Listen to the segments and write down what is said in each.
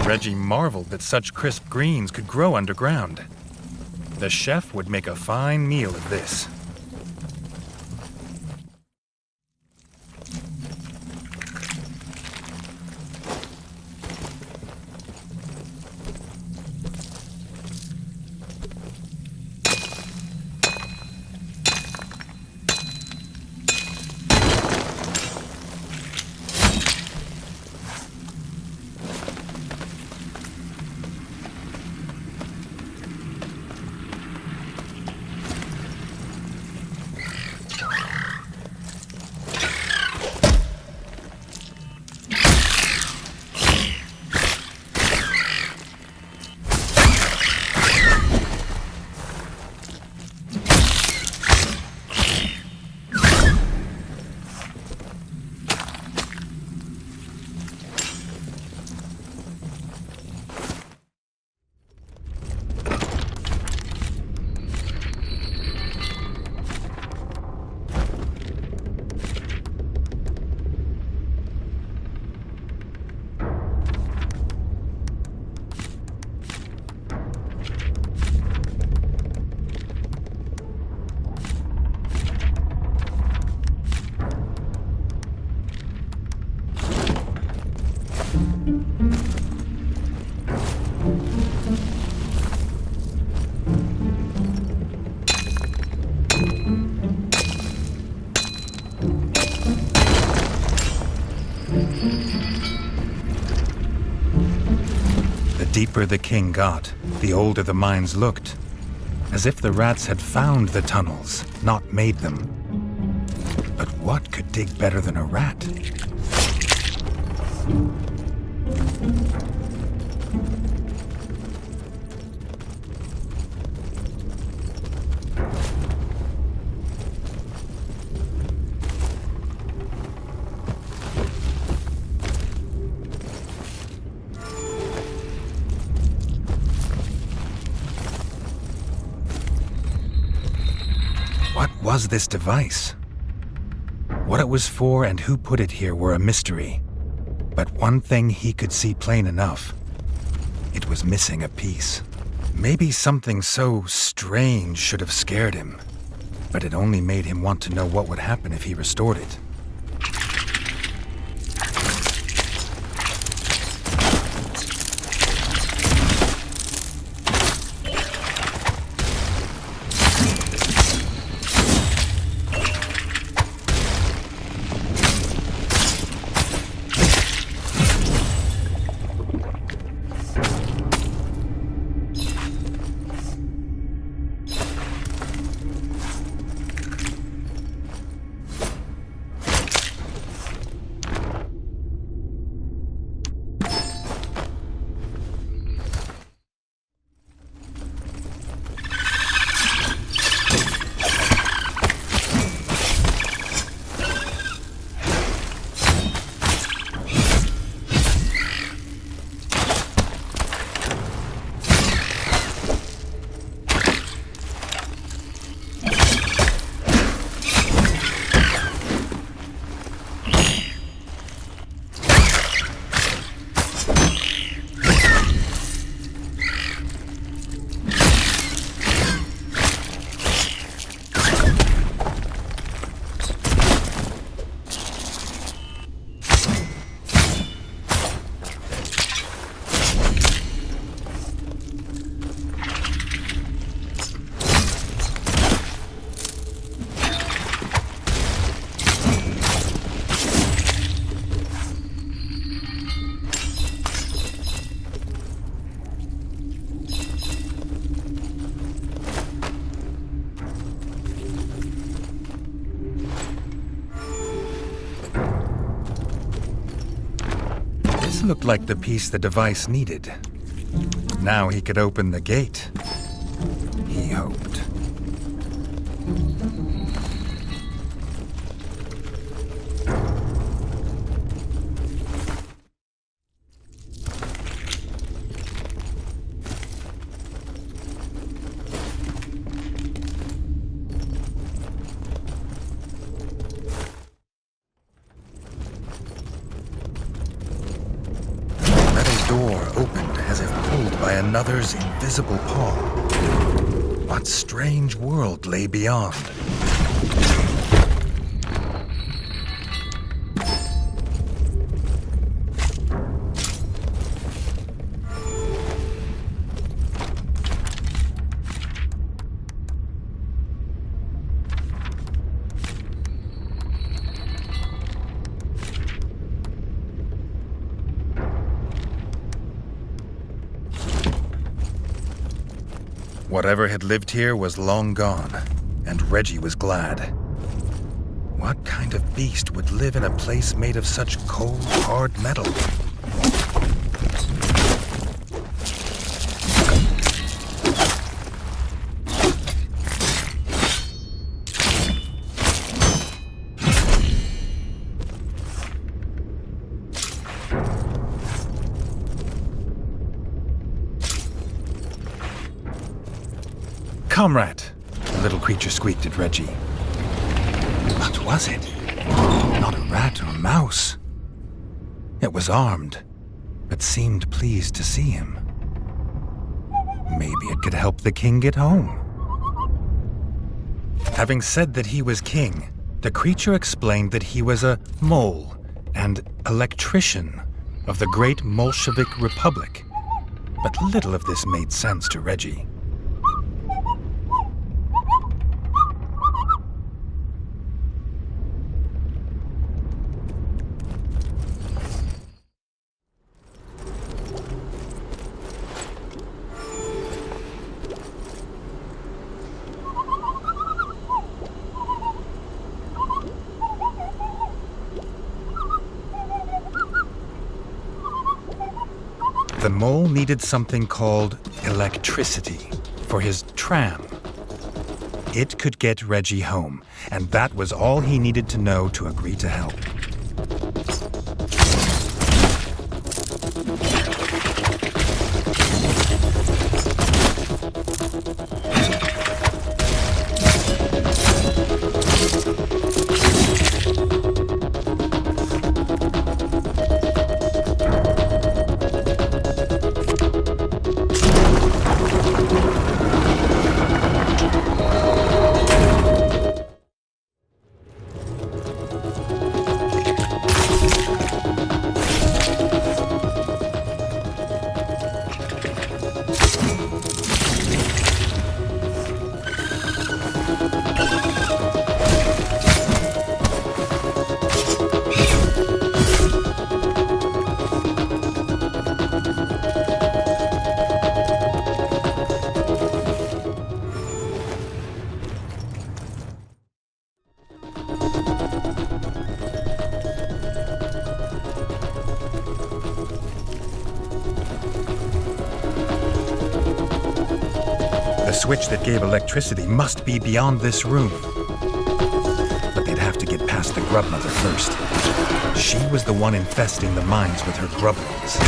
Reggie marveled that such crisp greens could grow underground. The chef would make a fine meal of this. The deeper the king got, the older the mines looked, as if the rats had found the tunnels, not made them. But what could dig better than a rat? What was this device? What it was for and who put it here were a mystery. But one thing he could see plain enough. It was missing a piece. Maybe something so strange should have scared him, but it only made him want to know what would happen if he restored it. This looked like the piece the device needed. Now he could open the gate. He hoped. Door opened. another's invisible paw. What strange world lay beyond? Whatever had lived here was long gone, and Reggie was glad. What kind of beast would live in a place made of such cold, hard metal? Comrade, the little creature squeaked at Reggie. What was it? Not a rat or a mouse. It was armed, but seemed pleased to see him. Maybe it could help the king get home. Having said that he was king, the creature explained that he was a mole and electrician of the great Bolshevik Republic. But little of this made sense to Reggie. The mole needed something called electricity for his tram. It could get Reggie home, and that was all he needed to know to agree to help. The switch that gave electricity must be beyond this room. But they'd have to get past the grub mother first. She was the one infesting the mines with her grublings.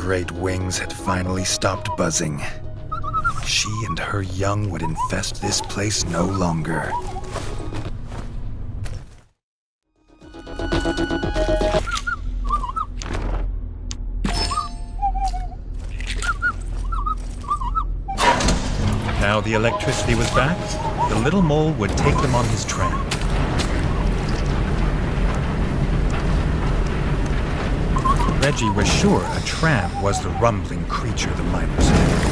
great wings had finally stopped buzzing. She and her young would infest this place no longer. Now the electricity was back, the little mole would take them on his tram. Reggie was sure a tram was the rumbling creature the miners feared.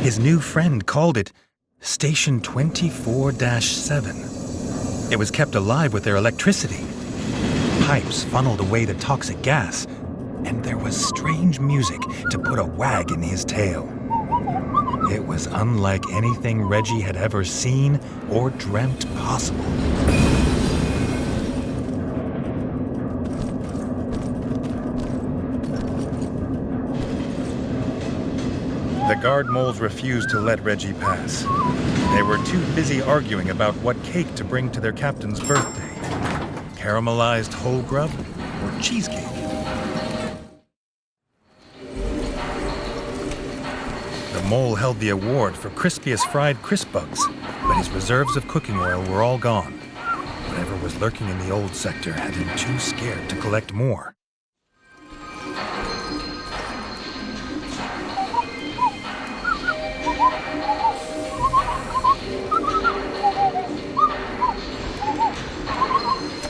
His new friend called it Station 24-7. It was kept alive with their electricity. Pipes funneled away the toxic gas, and there was strange music to put a wag in his tail. It was unlike anything Reggie had ever seen or dreamt possible. The guard moles refused to let Reggie pass. They were too busy arguing about what cake to bring to their captain's birthday. Caramelized whole grub or cheesecake? The mole held the award for crispiest fried crisp bugs, but his reserves of cooking oil were all gone. Whatever was lurking in the old sector had him too scared to collect more.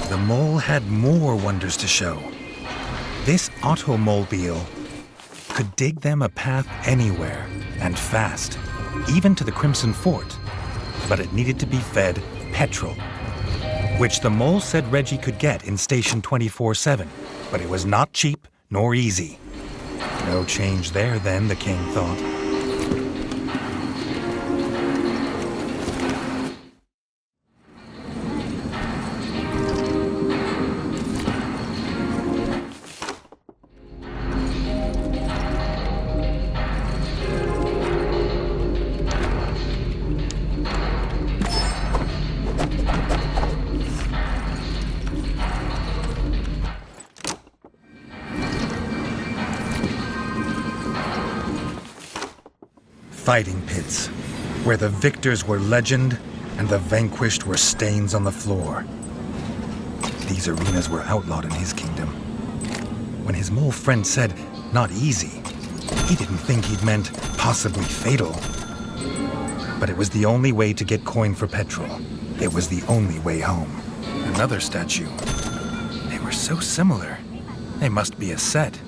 The mole had more wonders to show. This automobile could dig them a path anywhere, and fast, even to the Crimson Fort. But it needed to be fed petrol, which the mole said Reggie could get in Station 24-7, but it was not cheap nor easy. No change there then, the king thought. Fighting pits, where the victors were legend and the vanquished were stains on the floor. These arenas were outlawed in his kingdom. When his mole friend said, not easy, he didn't think he'd meant possibly fatal. But it was the only way to get coin for petrol. It was the only way home. And another statue. They were so similar. They must be a set.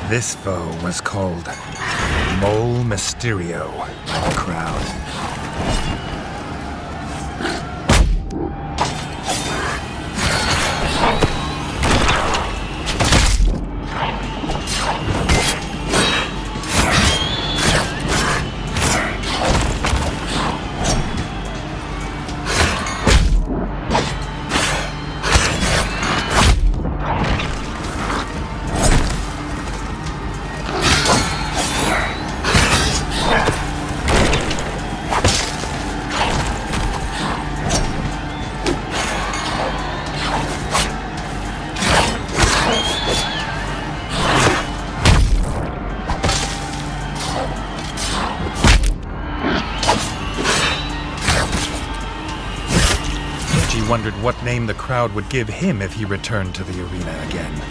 This foe was called Mole Mysterio by the crowd. He wondered what name the crowd would give him if he returned to the arena again.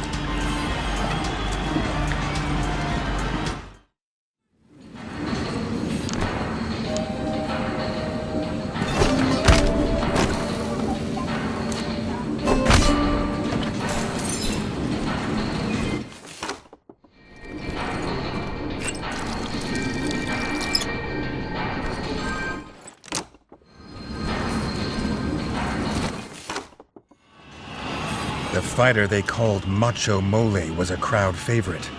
The fighter they called Macho Mole was a crowd favorite.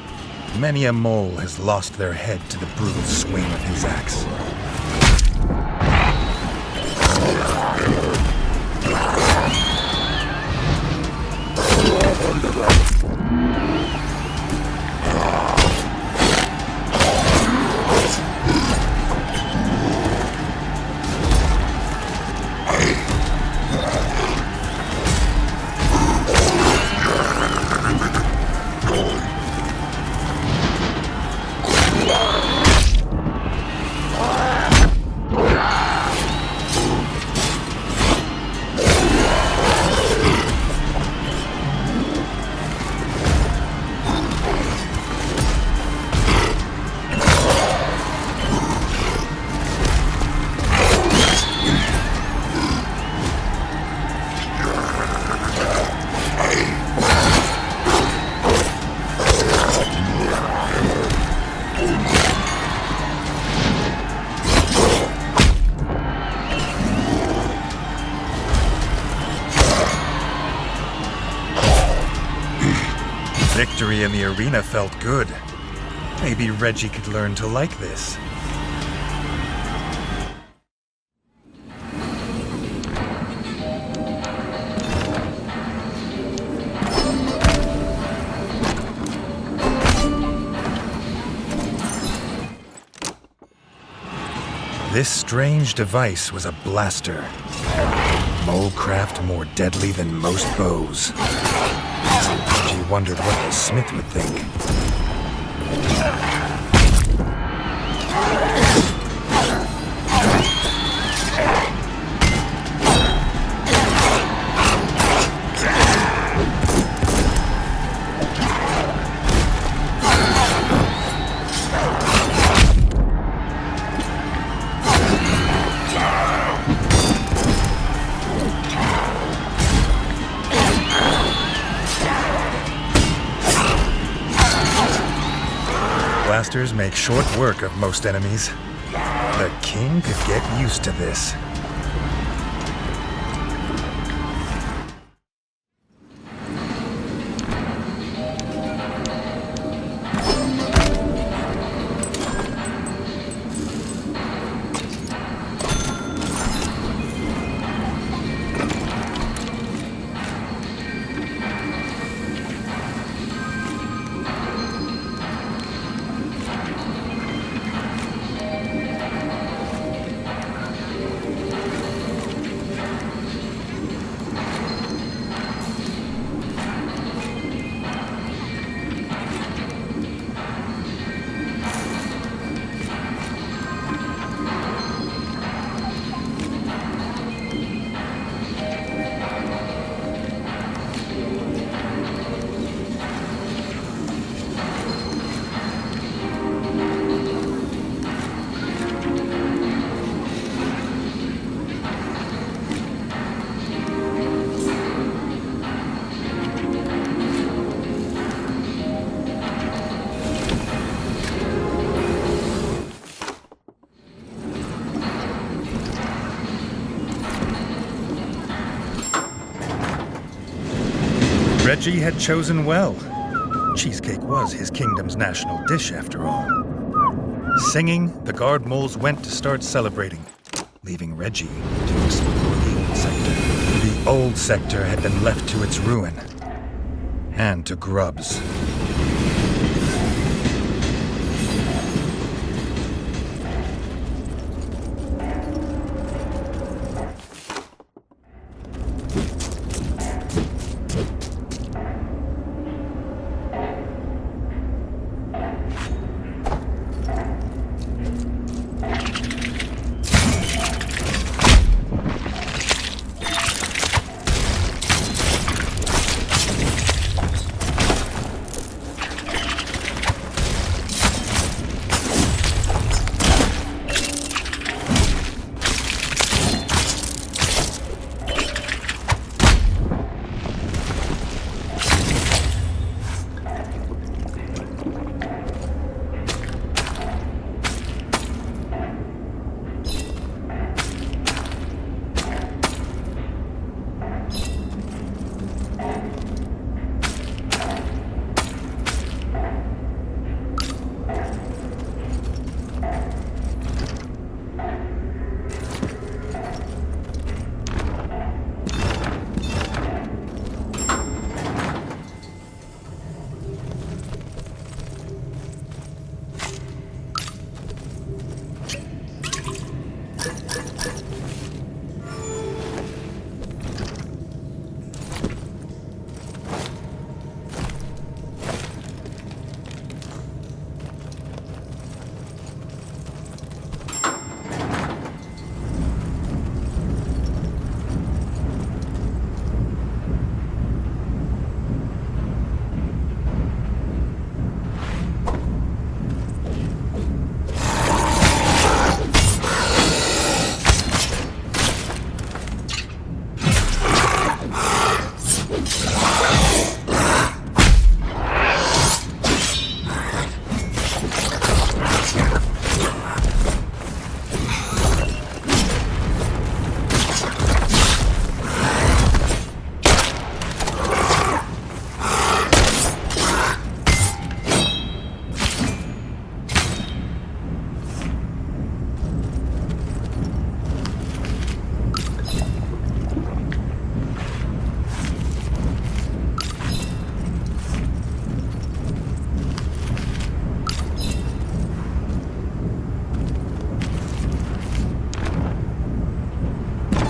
Many a mole has lost their head to the brutal swing of his axe. Victory in the arena felt good. Maybe Reggie could learn to like this. This strange device was a blaster. Molecraft more deadly than most bows. She wondered what the smith would think. Blasters make short work of most enemies. The king could get used to this. Reggie had chosen well. Cheesecake was his kingdom's national dish, after all. Singing, the guard moles went to start celebrating, leaving Reggie to explore the old sector. The old sector had been left to its ruin, and to grubs.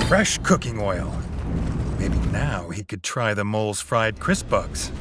Fresh cooking oil. Maybe now he could try the mole's fried crisp bugs.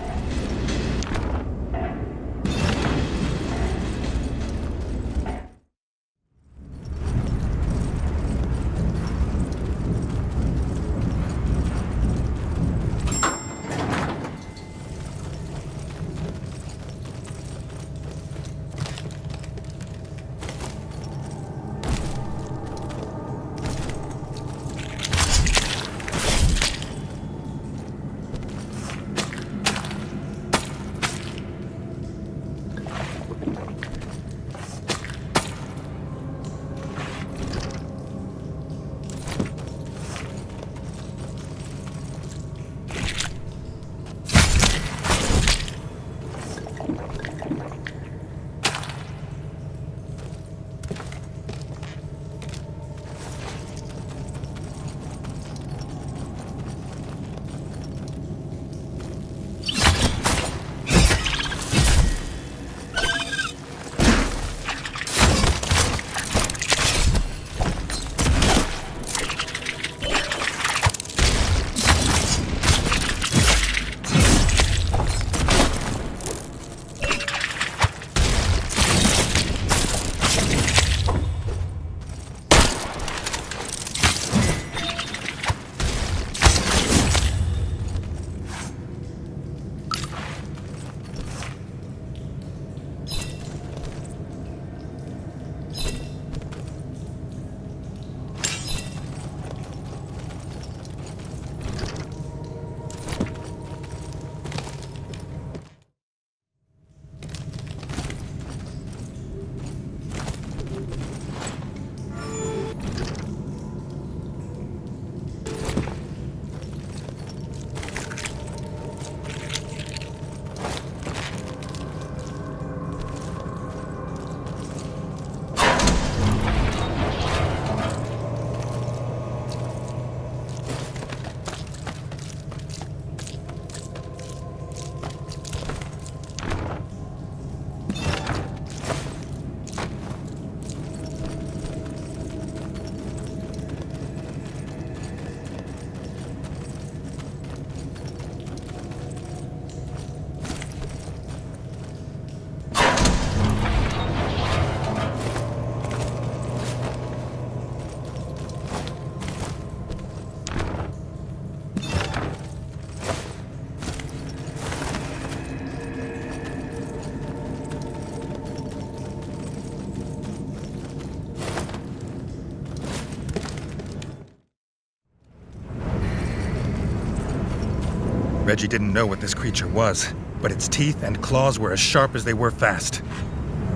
Reggie didn't know what this creature was, but its teeth and claws were as sharp as they were fast.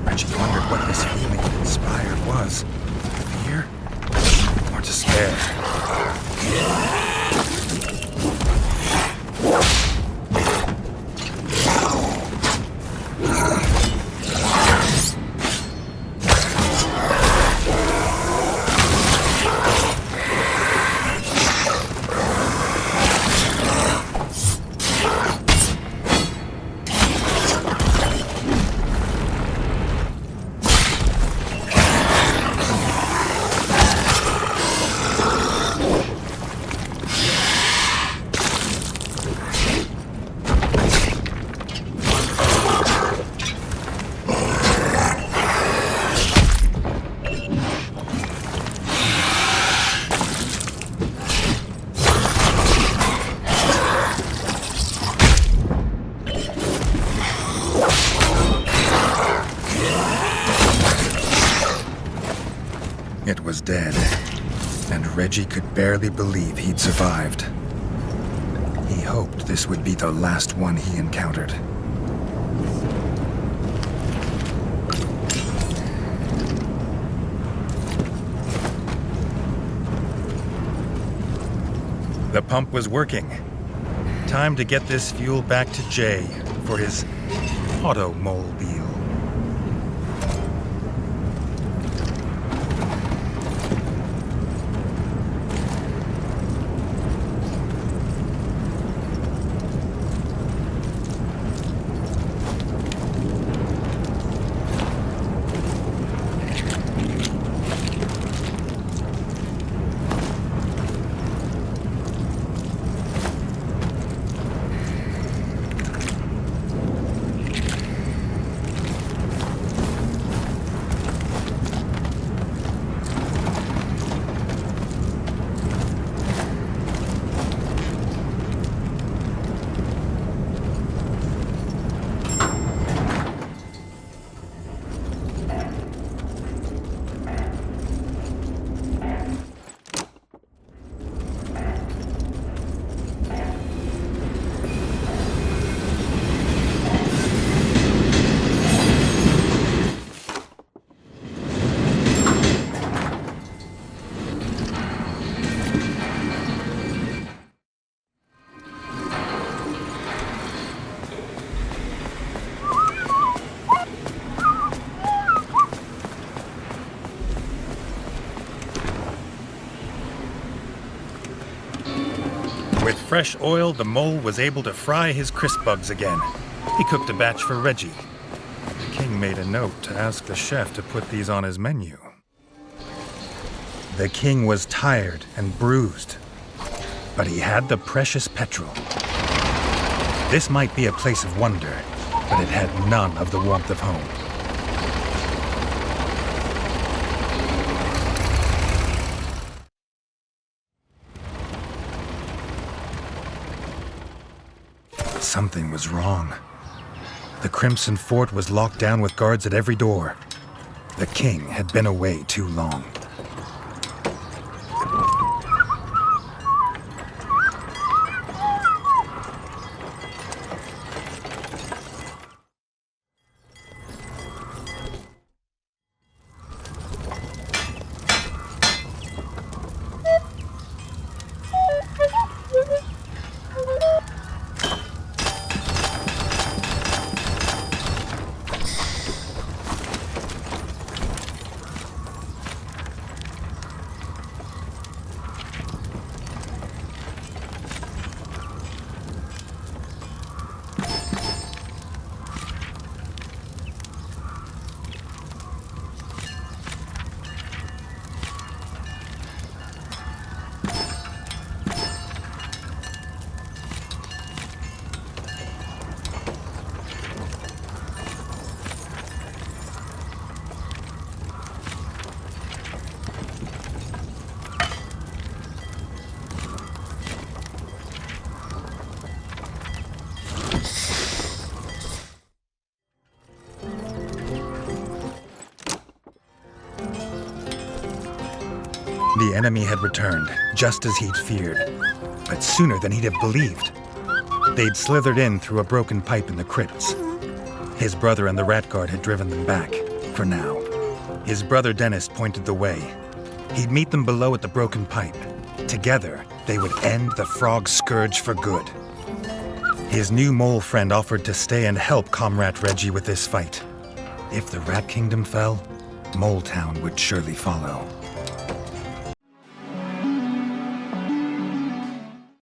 Reggie wondered what this feeling it inspired was. Fear or despair? It was dead, and Reggie could barely believe he'd survived. He hoped this would be the last one he encountered. The pump was working. Time to get this fuel back to Jay for his automobile. With fresh oil, the mole was able to fry his crisp bugs again. He cooked a batch for Reggie. The king made a note to ask the chef to put these on his menu. The king was tired and bruised, but he had the precious petrol. This might be a place of wonder, but it had none of the warmth of home. Something was wrong. The Crimson Fort was locked down with guards at every door. The king had been away too long. The enemy had returned, just as he'd feared, but sooner than he'd have believed. They'd slithered in through a broken pipe in the crypts. His brother and the rat guard had driven them back, for now. His brother Dennis pointed the way. He'd meet them below at the broken pipe. Together, they would end the frog scourge for good. His new mole friend offered to stay and help Comrade Reggie with this fight. If the Rat Kingdom fell, Mole Town would surely follow.